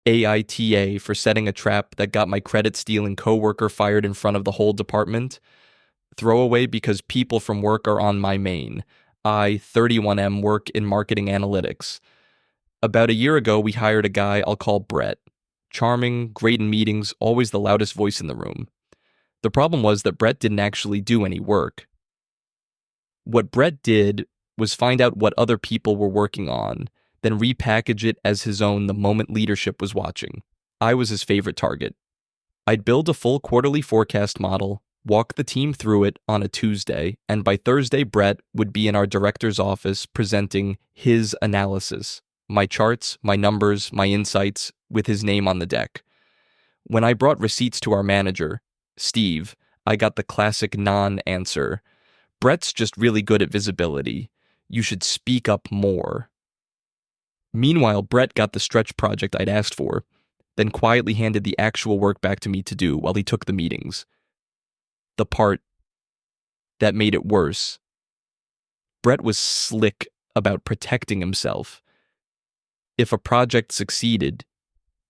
AITA for setting a trap that got my credit-stealing coworker fired in front of the whole department. Throwaway because people from work are on my main. I, 31M, work in marketing analytics. About a year ago, we hired a guy I'll call Brett. Charming, great in meetings, always the loudest voice in the room. The problem was that Brett didn't actually do any work. What Brett did was find out what other people were working on, then repackage it as his own the moment leadership was watching. I was his favorite target. I'd build a full quarterly forecast model, walk the team through it on a Tuesday, and by Thursday, Brett would be in our director's office presenting his analysis, my charts, my numbers, my insights, with his name on the deck. When I brought receipts to our manager, Steve, I got the classic non-answer. Brett's just really good at visibility. You should speak up more. Meanwhile, Brett got the stretch project I'd asked for, then quietly handed the actual work back to me to do while he took the meetings. The part that made it worse. Brett was slick about protecting himself. If a project succeeded,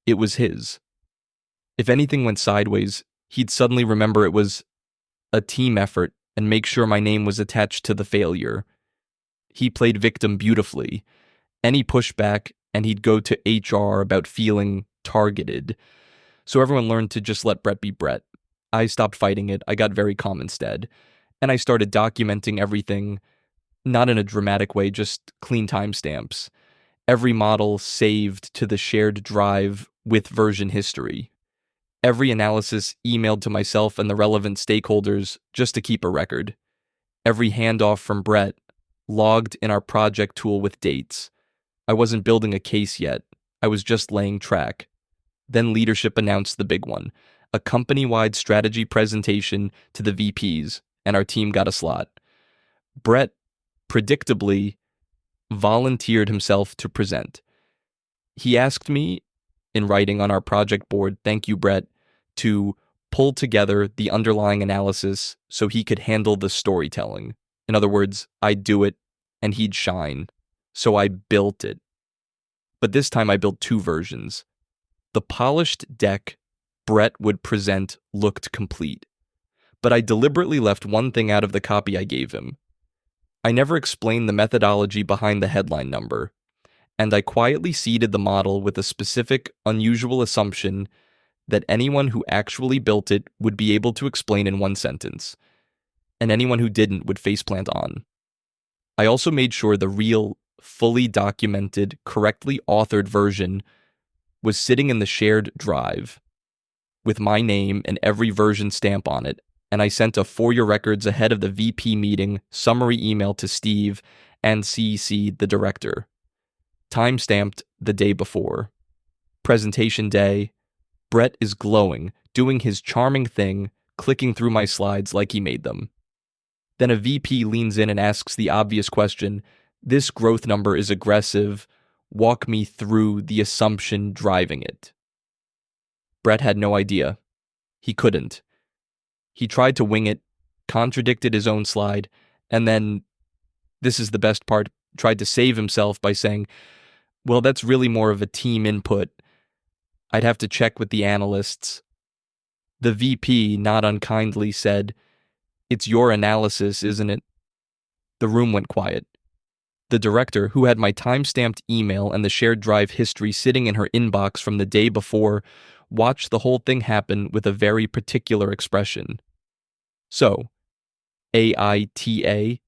it was his. If anything went sideways, he'd suddenly remember it was a team effort and make sure my name was attached to the failure. He played victim beautifully. Any pushback, and he'd go to HR about feeling targeted. So everyone learned to just let Brett be Brett. I stopped fighting it. I got very calm instead. And I started documenting everything, not in a dramatic way, just clean timestamps. Every model saved to the shared drive with version history. Every analysis emailed to myself and the relevant stakeholders just to keep a record. Every handoff from Brett logged in our project tool with dates. I wasn't building a case yet. I was just laying track. Then leadership announced the big one, a company-wide strategy presentation to the VPs, and our team got a slot. Brett, predictably, volunteered himself to present. He asked me, in writing on our project board, "Thank you, Brett," to pull together the underlying analysis so he could handle the storytelling. In other words, I'd do it, and he'd shine. So I built it. But this time I built two versions. The polished deck Brett would present looked complete. But I deliberately left one thing out of the copy I gave him. I never explained the methodology behind the headline number, and I quietly seeded the model with a specific, unusual assumption that anyone who actually built it would be able to explain in one sentence, and anyone who didn't would faceplant on. I also made sure the real, fully documented, correctly authored version was sitting in the shared drive, with my name and every version stamp on it, and I sent a For Your Records ahead of the VP meeting summary email to Steve and CC'd the director. Time-stamped the day before. Presentation day. Brett is glowing, doing his charming thing, clicking through my slides like he made them. Then a VP leans in and asks the obvious question, "This growth number is aggressive. Walk me through the assumption driving it." Brett had no idea. He couldn't. He tried to wing it, contradicted his own slide, and then, this is the best part, tried to save himself by saying, "Well, that's really more of a team input. I'd have to check with the analysts." The VP, not unkindly, said, "It's your analysis, isn't it?" The room went quiet. The director, who had my time-stamped email and the shared drive history sitting in her inbox from the day before, watched the whole thing happen with a very particular expression. So, AITA,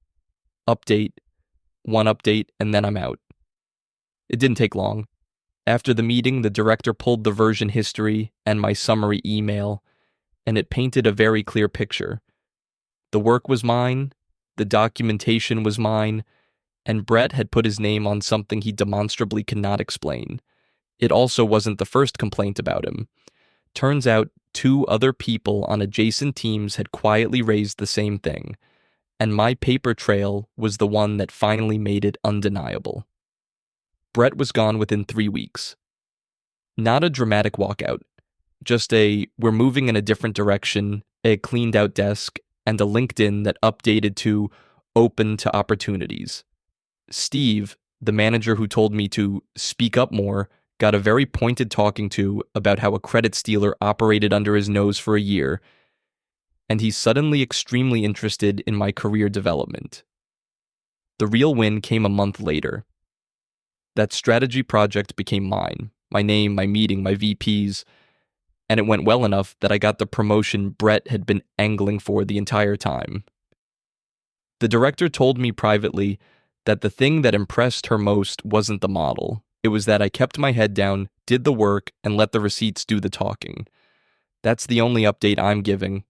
update, one update, and then I'm out. It didn't take long. After the meeting, the director pulled the version history and my summary email, and it painted a very clear picture. The work was mine, the documentation was mine, and Brett had put his name on something he demonstrably could not explain. It also wasn't the first complaint about him. Turns out, two other people on adjacent teams had quietly raised the same thing, and my paper trail was the one that finally made it undeniable. Brett was gone within 3 weeks. Not a dramatic walkout, just a "we're moving in a different direction," a cleaned-out desk, and a LinkedIn that updated to "open to opportunities." Steve, the manager who told me to speak up more, got a very pointed talking to about how a credit stealer operated under his nose for a year, and he's suddenly extremely interested in my career development. The real win came a month later. That strategy project became mine, my name, my meeting, my VPs, and it went well enough that I got the promotion Brett had been angling for the entire time. The director told me privately that the thing that impressed her most wasn't the model. It was that I kept my head down, did the work, and let the receipts do the talking. That's the only update I'm giving.